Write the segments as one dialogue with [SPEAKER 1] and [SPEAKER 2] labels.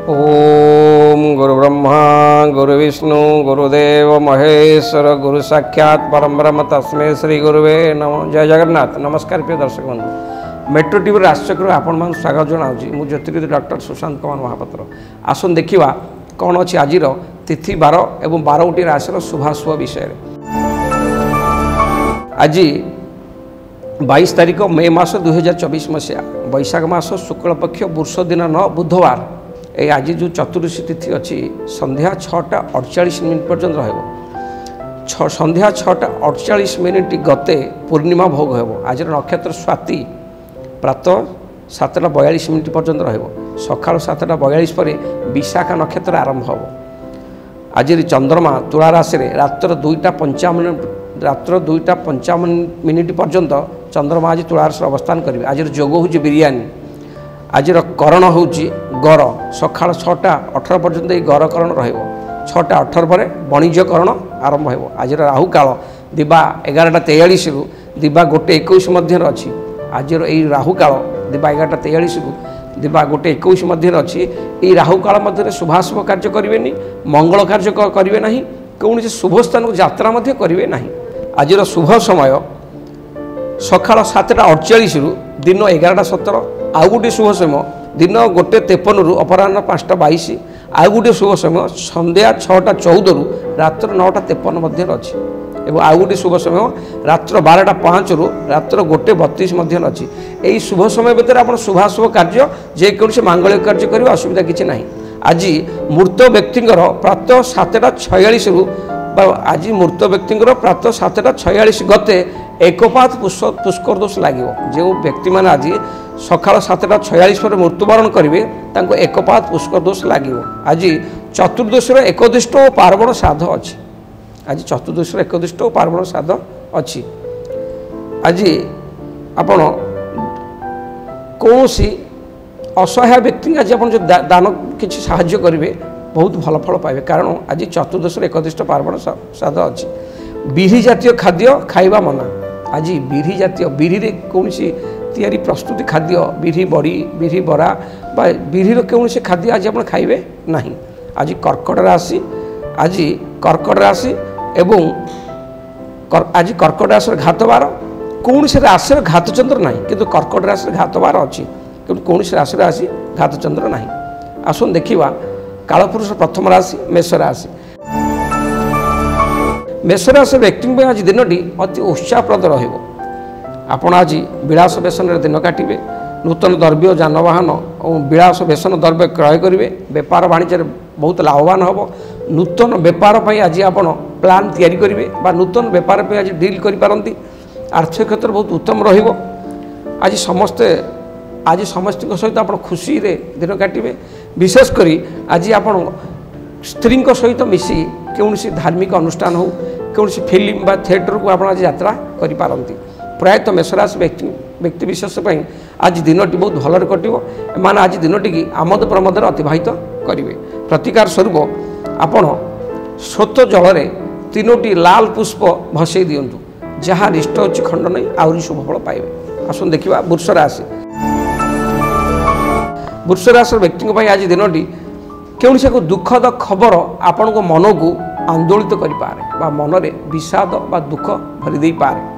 [SPEAKER 1] ओम गुरु ब्रह्मा गुरु विष्णु गुरुदेव महेश्वर गुरु साक्षात परम ब्रह्म तस्मै श्री गुरुवे नमः। जय जगन्नाथ। नमस्कार प्रिय दर्शक बंधु, मेट्रो टीवी राष्ट्रचक्र आपण मान स्वागत जनाऊँ। मु ज्योतिर्विद डॉक्टर सुशांत कुमार महापात्र। आसन देखा कौन अच्छी आज तिथि बार एवं 12टी राशि शुभाशुभ विषय। आज 22 तारीख मे मास 2024 मसीहा बैशाख मास शुक्ल पक्ष वर्ष दिन 9 बुधवार। ये आज जो चतुर्दशी तिथि अच्छी संध्या 6टा 48 मिनिट पर्यंत रहा। संध्या 6टा 48 मिनिट गते पूर्णिमा भोग हो। आज नक्षत्र स्वाति प्रातः 7टा 42 मिनिट पर्यंत रहा। सका 7टा 42 पर विशाखा नक्षत्र आरंभ हो। आज चंद्रमा तुला राशि रात्र 2टा 55 मिनिट पर्यंत चंद्रमा आज तुला राशि अवस्थान करेंगे। आज जोग हूँ बिरियानी। आज करण हूँ गर। सका 6टा 18 पर्यंत ये गर करण रहा। 6टा 18 पर वाणिज्य करण आरंभ हो। आज राहु काल दिबा 11टा 43 रु दिबा 1:21 मध्य अच्छी। आज यही राहु काल दिबा 11टा 43 रु दिबा 1:21 मध्य अच्छी। ये राहु काल मध्य शुभाशुभ कार्य करेंगे, मंगल कार्य करेंगे ना, कौन शुभ स्थान को यात्रा करेंगे ना। आज शुभ समय सका 7टा 48 रु दिन 11टा 17। आउ गोटे शुभ समय दिन 1:53 रु अपराह्न 5टा 22। आउ गोटे शुभ समय संध्या 6टा 14 रु रात्र 9टा 53 मध्य अच्छी। एवं आउ गोटे शुभ समय रात्र 12टा 5 रु रात्र 1:32 मध्य अच्छी। यही शुभ समय भितर आप शुभाशुभ कार्य जेकोसी मांगलिक कार्य करेंगे, असुविधा किसी ना। आज मृत व्यक्ति प्रातः 7टा 46 रु आज मृत व्यक्ति प्रातः 7टा 46 गते एकपात पुष्कर दोष लगे। जो व्यक्ति मैंने आज सका 7टा 46 पर मृत्युवरण करेंगे एकपात पुष्कर दोष लगे। आज चतुर्दशी एकदृष्ट और पार्वण श्राद्ध अच्छी। आज चतुर्दशी एकदृष्ट और पार्वण श्राद्ध अच्छी। आज आपण कौन असहाय व्यक्ति आज आप जो दान किसी साहाय्य करेंगे बहुत भल फल पाइबे। कारण आज चतुर्दशी एकदृष्ट पार्वण श्राद्ध अच्छी। बिरी जातीय खाद्य खाइबा मना। आज बिरी जातीय बिरी रे कौन तैयारी प्रस्तुति खाद्य बिरी बड़ी बिरी बरा बिरी कौन खाद्य आज आप खाइबे ना। आज कर्कट राशि आज कर्कट राशि एवं आज कर्कट राशि घात बार कौन राशि घात चंद्र ना, किंतु कर्कट राशि घात बार अच्छी कि कौन राशि घात चंद्र ना। आसन देखा कालपुरुष प्रथम राशि मेष राशि। मेष राशि व्यक्ति आज दिन अति उत्साहप्रद रहिबो। आपण आज विलास बेसन दिन काटिबे। नूतन द्रव्य जानवाहन और विलास बेसन द्रव्य क्रय करेंगे। बेपार वाणिज्य बहुत लाभवान हम। नूतन बेपार पर आज आप प्लान तैयारी करेंगे बा नूतन बेपार पर आज डील करिपारंती। आर्थिक क्षेत्र बहुत उत्तम रहिबो। आज समस्त सहित आप खुशी रे दिन काटिबे। विशेषकर आज आप स्त्री सहित मिसी कौन धार्मिक अनुष्ठान हो कौन फिल्म बा थिएटर को आप आज यात्रा करिपारंती। प्रायतः मेषराशि व्यक्ति विशेष आज दिनटी बहुत भलरे कटिबो। एमाने आज दिनटी की आमोद प्रमोदर अतिबाहित करेंगे। प्रतिकार स्वरूप आपण स्रोत जल में 3टी लाल पुष्प भसई दिंतु। जहाँ रिष्ट अच्छी खंड नहीं आहरी शुभ फल पाइबे। आसन देखा वृष राशि। वृष राशि व्यक्ति आज दिनटी कौन से दुखद खबर आपण को मन को आंदोलित करें मन में विषाद बा दुख भरी दे पारे।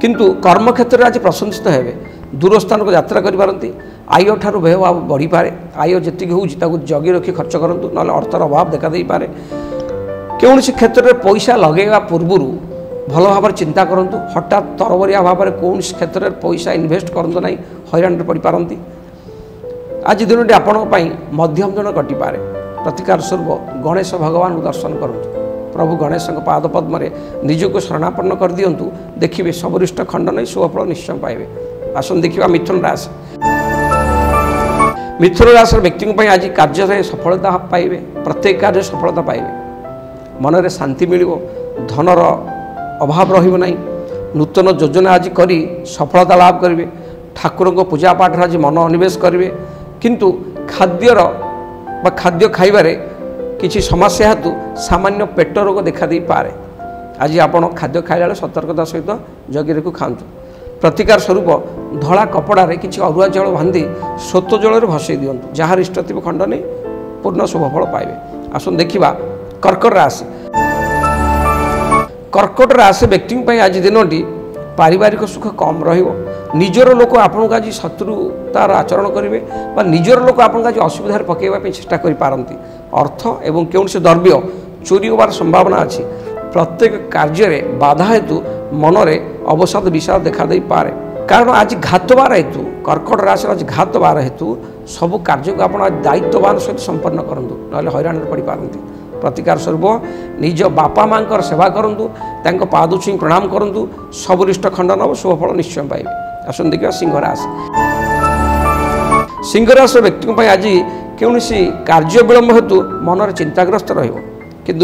[SPEAKER 1] किंतु कर्म क्षेत्र आज प्रशंसित हेबे। दूर स्थान को यात्रा करिपारंती। आय ठारू व्ययभाव बढ़ी पारे। आय जी हूँ जगी रखी खर्च करूँ ना अर्थर अभाव देखा दे पारे। कौन क्षेत्र में पैसा लगेगा पूर्व भल भाव चिंता करूँ। हठात तरबरिया भाव में कौन क्षेत्र में पैसा इन्वेस्ट करूँ ना हैरान पड़ पारती। आज दिन आपण मध्यम जन कटिपे। प्रतिकार स्वरूप गणेश भगवान को दर्शन करूँ। प्रभु गणेश पाद पद्म निजक शरणापन्न कर दिंतु। देखिए सबरिष्ट खंड नहीं शुभफल निश्चय पाइबे। आसन देखा मिथुन राशि। मिथुन राशि व्यक्ति आज कार्य सफलता पाइबे। प्रत्येक कार्य सफलता पाइबे। मन में शांति मिल धनर अभाव रही। नूतन योजना आज करी सफलता लाभ करेंगे। ठाकुर को पूजा पाठ आज मन अनिवेश करेंगे। किंतु खाद्य खाइबारे किसी समस्या हेतु सामान्य पेट रोग देखा दे पारे। आज आप खाद्य खाइला सतर्कता सहित जगी रखु खातु। प्रतिकार स्वरूप धला कपड़े किसी अरुआ जल बांधि स्रोत जल भसई दिंतु जहाँ इष्ट थे खंड नहीं पूर्ण शुभफल पाइबे। आसन देखा कर्कट राशि। कर्कट राशि व्यक्ति आज दिनटी पारिवारिक सुख कम निजर लोक आपन को आज शत्रुतार आचरण करेंगे निजर लोक आपन आज असुविधार पकड़ापी चेष्टा करपारती। अर्थ एवं कौन से द्रव्य चोरी होवार संभावना अच्छी। प्रत्येक कार्य बाधा हेतु मनरे अवसाद विषाद देखा दे पारे कारण आज घातबार हेतु कर्कट राशि आज घातबार हेतु सबू कार्य को आप दायित्ववान सहित संपन्न करूँ ना हैरान पड़ पारती। प्रतिकार स्वरूप निज बापा माँ सेवा करूँ पाद छुई प्रणाम करूँ सबुरिष्ट खंडन और शुभफल निश्चय पाइबे। आसन देखिए सिंह राशि। सिंह राशि व्यक्ति आज कौन कार्य विलंब हेतु मनर चिंताग्रस्त रु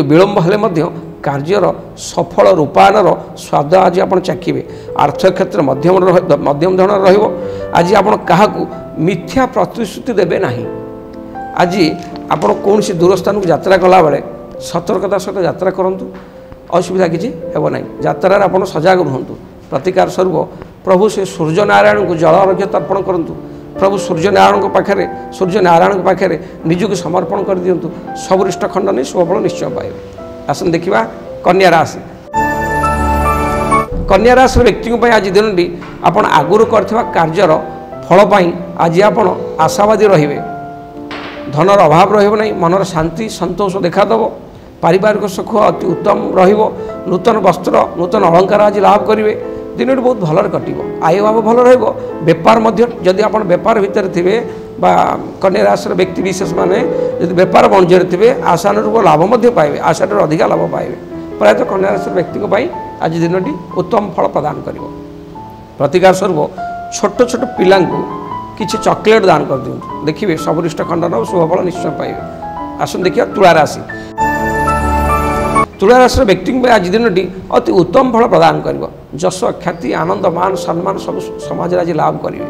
[SPEAKER 1] विलंब हेले कार्यर सफल रूपायनर स्वाद आज आप चाखिबे। अर्थ क्षेत्र मध्यम धरण रज आप मिथ्या प्रतिश्रुति देवे ना। आज आप कौन दूर स्थान को यात्रा कला बेले सतर्कता सहित यात्रा करूँ असुविधा किसी हेब ना। यात्रा आप सजग रुहतु। प्रतिकार स्वरूप प्रभु से सूर्य नारायण को जल अर्घ्य तर्पण करूँ। प्रभु सूर्य नारायण पाखे निजक समर्पण कर दिंतु सबुरिष्ट खंड नहीं शुभफल निश्चय पाइबे। आसन देखा कन्या राशि। कन्या राशि व्यक्ति आज दिन आप आगुरी कर कार्यर फल आज आप आशावादी रहिबे। धनर अभाव रहिबो नहीं। मनर शांति संतोष देखादेव। पारिवारिक सुख अति उत्तम रहिबो। नूतन वस्त्र नूतन अलंकार आज लाभ करेंगे। दिन बहुत भलर कटिबो। आय भाव भल रहिबो। बेपार जदि आप बेपार भितर थे कन्या राशि व्यक्ति विशेष माने यदि बेपार वाणिज्य थे आशानुरूप लाभ पाइबे। आशाठू अधिक लाभ पाइबे। प्रायतः कन्या राशि व्यक्ति आज दिन उत्तम फल प्रदान करिबो। प्रतिकार स्वरूप छोट छोट पिला किसी चॉकलेट दान कर दिंतु देखिए सबुरिष्ट खंडन और शुभफल निश्चय पाइबे। आसन देखिए तुला राशि। तुला राशि व्यक्ति आज दिन अति उत्तम फल प्रदान कर जश ख्याति आनंद मान सम्मान सब समाज आज लाभ करेंगे।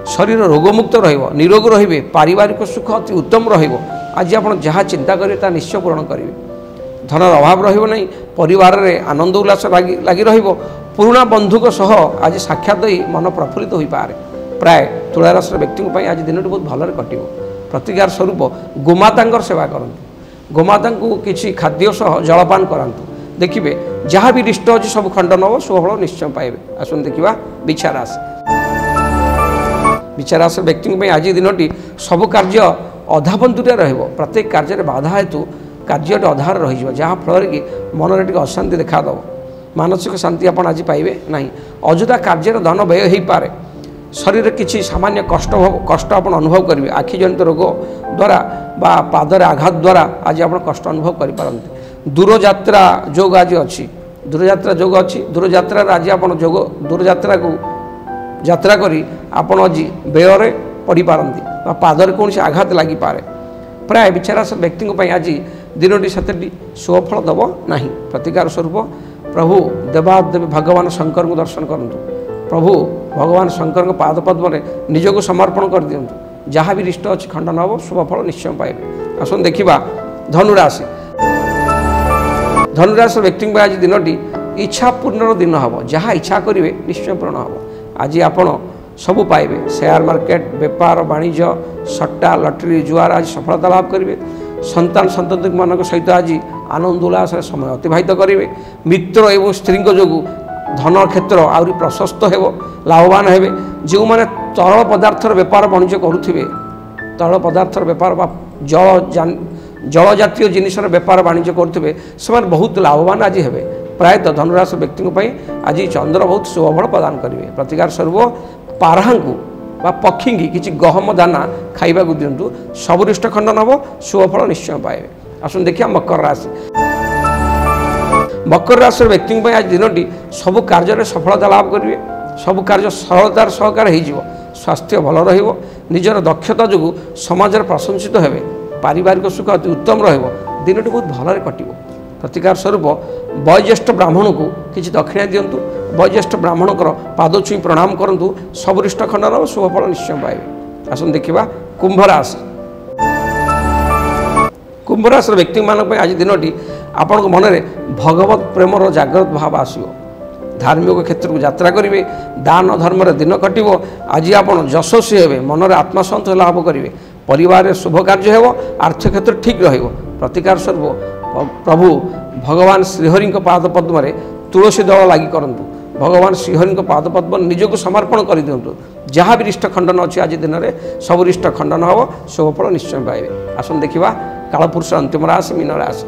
[SPEAKER 1] शरीर रोगमुक्त निरोग रे। पारिवारिक सुख अति उत्तम आज आप जहाँ चिंता करेंगे निश्चय पूरण करेंगे। धनर अभाव रही परिवार में आनंद उल्लास लगी पुराणा बंधुक सह आज साक्षात मन प्रफुल्लित हो पारे। प्राय तुला राशि व्यक्ति आज दिन बहुत भलर कटिबो। प्रतिकार स्वरूप गोमाता सेवा करूँ। गोमाता को किसी खाद्य सह जलपान करातु देखिए जहाँ भी रिष्ट अच्छी सब खंडन हो शुभफल निश्चय पाइबे। आसन देखा बिछा राशि। बिछा राशि व्यक्ति आज दिन सब कार्य अधापंतुरिया रहिबो। प्रत्येक कार्य बाधा हेतु कार्य अधार रही जहाँ फल कि मन में अशांति देखा मानसिक शांति आप आज पाइबे ना। अजुदा कार्य धन व्यय हो पारे। शरीर किसी सामान्य कष्ट आप अनुभव करेंगे। आखि जनित रोग द्वारा बा पादर आघात द्वारा आज आप कष्ट अनुभव करें। दूरयात्रा जोग आज अच्छी। दूरयात्रा जोग अच्छी। दूरयात्रा आज आप दूरयात्रा को यात्रा करी आपण आज व्यय पड़ पारती पादर कौन से आघात लगी पारे। प्राय बिचारा सब व्यक्ति आज दिनटी से शुभफल दब ना। प्रतिकार स्वरूप प्रभु देवादेवी भगवान शंकर को दर्शन करूँ। प्रभु भगवान शंकर पाद पद्म निजक समर्पण कर दिंतु जहाँ भी रिष्ट अच्छी खंडन हम शुभफल निश्चय पाइबे। आसन देखा धनुराशि। धनुराशि व्यक्ति आज दिनटी इच्छा पूर्ण दिन हम जहाँ इच्छा करेंगे निश्चय पूर्ण हम। आज आपण सबू पाइबे। शेयर मार्केट बेपार वाणिज्य सट्टा लटरी जुआर आज सफलता लाभ करेंगे। संतान संतति मान सहित आज आनंद उल्लास समय अतिबाहित करेंगे। मित्र एवं स्त्री जो धन क्षेत्र आहरी प्रशस्त हो लाभवान हे। जो मैंने तरल पदार्थर बेपार वाणिज्य करुवे तरल पदार्थर बेपार जल जातीय जिनसर बेपार वाणिज्य करुवे से बहुत लाभवान आज हे। प्रायतः धनुराशि व्यक्ति आज चंद्र बहुत शुभफल प्रदान करेंगे। प्रतिकार स्वरूप पारा को पक्षी की किसी गहम दाना खाइबा दिंतु सबुरिष्ट खंडन हम शुभफल निश्चय पाइबे। आसन देखिए मकर राशि। मकर राशि व्यक्ति आज दिनटी सबु कार्य सफलता लाभ करेंगे। सबु कार्य सरलतार सहकार हो। स्वास्थ्य भल रहिबो। निजर दक्षता जो समाज प्रशंसित हेबे। पारिवारिक सुख अति उत्तम रहिबो। दिनटी बहुत भलरे कटिबो। प्रतिकार स्वरूप वयोज्येष्ठ ब्राह्मण को किसी दक्षिणा दिंतु। वयोज्येष्ठ ब्राह्मण पाद छुई प्रणाम करूँ सबुरिष्ट खंडन शुभफल निश्चय पाइबे। आसन देखा कुंभ राशि। कुंभ राशि व्यक्ति मान आज दिनटी आपण मन में भगवत प्रेमर जागृत भाव आसो। धार्मिक क्षेत्र को यात्रा करेंगे दान धर्म दिन कटो आज आप यशस्वी हे मनर आत्मसंतोष लाभ करेंगे परिवार शुभ कार्य हो आर्थिक क्षेत्र ठीक प्रतिकार स्वरूप प्रभु भगवान श्रीहरि पाद पद्म तुलसी दल लगी करूँ भगवान श्रीहरि पाद पद्म निजक समर्पण कर दिंतु जहाँ भी रिष्ट खंडन अच्छी आज दिन में सब रिष्ट खंडन हम शुभफल निश्चय पाइबे। आसन देखा कालपुरुष अंतिम राशि मीन राशि।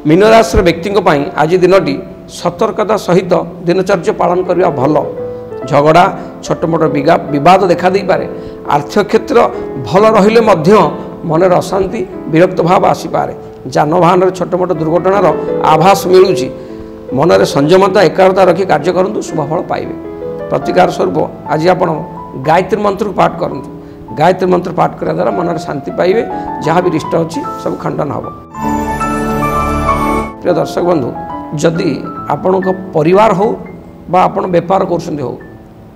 [SPEAKER 1] मीन राशि व्यक्ति आज दिनटी सतर्कता सहित दिनचर्या पालन करने भल झगड़ा छोट मोट बद देखा दे पारे आर्थिक क्षेत्र भल रहिले मन अशांति विरक्त भाव आसीपे जानवाहन छोट मोट दुर्घटनार आभास मिलूँ मन में संयमता एकाग्रता रखी कार्य करूँ शुभफल पाइबे। प्रतिकार स्वरूप आज आप गायत्री मंत्र को पाठ करूँ गायत्री मंत्र पाठ करने द्वारा मन में शांति पाइबे जहाँ भी रिष्ट अच्छी सब खंडन हम। प्रिय दर्शक बंधु जदि आपण परिवार हो बा आपण बेपार कर हो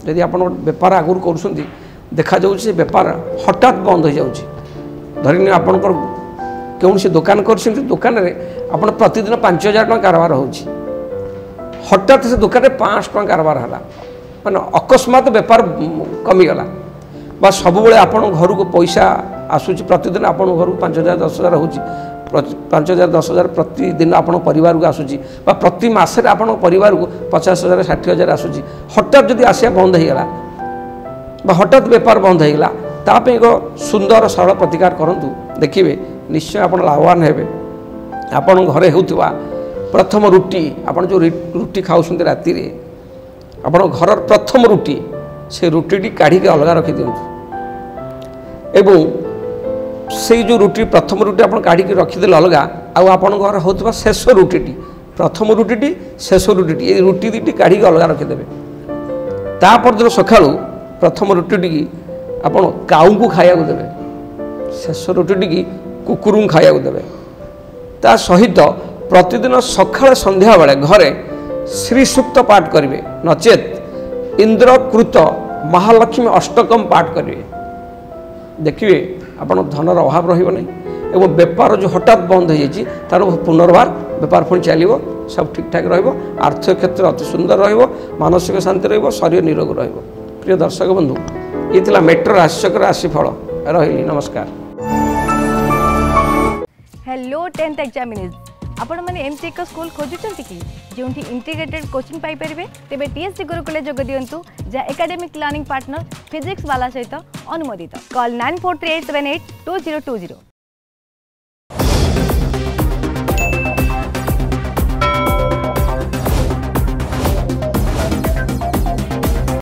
[SPEAKER 1] जदि आप बेपार आगुरी कर देखा जाऊँगी बेपार हठात बंद हो जाऊँगी धरनी आपणकर कौन दुकान कर दुकान में आप प्रतिदिन 5,000 टଙ୍କା कारबार हो हठात से दुकान में 500 टଙ୍କା कारबार है माने अकस्मात बेपार कमीगला बा सब आपण घर को पैसा आसूँ प्रतिदिन आप घर को 5,000 10,000 हो 5,000 10,000 प्रतिदिन आप परिवार को आसूँ प्रति मसरे आप परिवार को 50,000 60,000 आसूँ हठात जदि आसिया बंद होगा हठात बेपार बंद होगा ताप एक सुंदर सरल प्रतिकार करूँ देखिए निश्चय आप लाभवान हे आपण घरे होता प्रथम रुटी आप जो रुटी खाऊँ राति आप घर प्रथम रुटी से रुटी काढ़ी अलग रखी दिंतु एवं से जो रुटी प्रथम रुटी आप काढ़ी रखीदे अलग आप घर होता शेष रुटी प्रथम रुटी शेष रुटी ये रुटी दुटी काढ़ी अलग रखीदे तापर सका प्रथम रुटी की आप काऊ को खाया देवे शेष रुटी की कुकुर को खाया देवे ता सहित प्रतिदिन सकाळ संध्या बेले घरे श्री सूक्त पाठ करेंगे नचेत इंद्रकृत महालक्ष्मी अष्टकम पाठ करेंगे देखिए आप धनर अभाव रही एवं बेपार जो हठात बंद हो जाए तार पुनर्बार बेपार पुणी चलो सब ठीक ठाक आर्थिक क्षेत्र अति सुंदर मानसिक शांति शरीर निरोग प्रिय दर्शक बंधु ये मेट्रो राशिचक्र राशिफल रही नमस्कार।
[SPEAKER 2] हेलो 10th एग्जामिनीज आपण मैंने एमती एक स्कूल खोजुंट कि जो इंटीग्रेटेड कोचिंग पाइपर तेज टीएससी गुरुकुल जोग दिंतु जहाँ एकेडमिक लर्निंग पार्टनर फिजिक्स वाला सहित अनुमोदित कॉल 9438782020।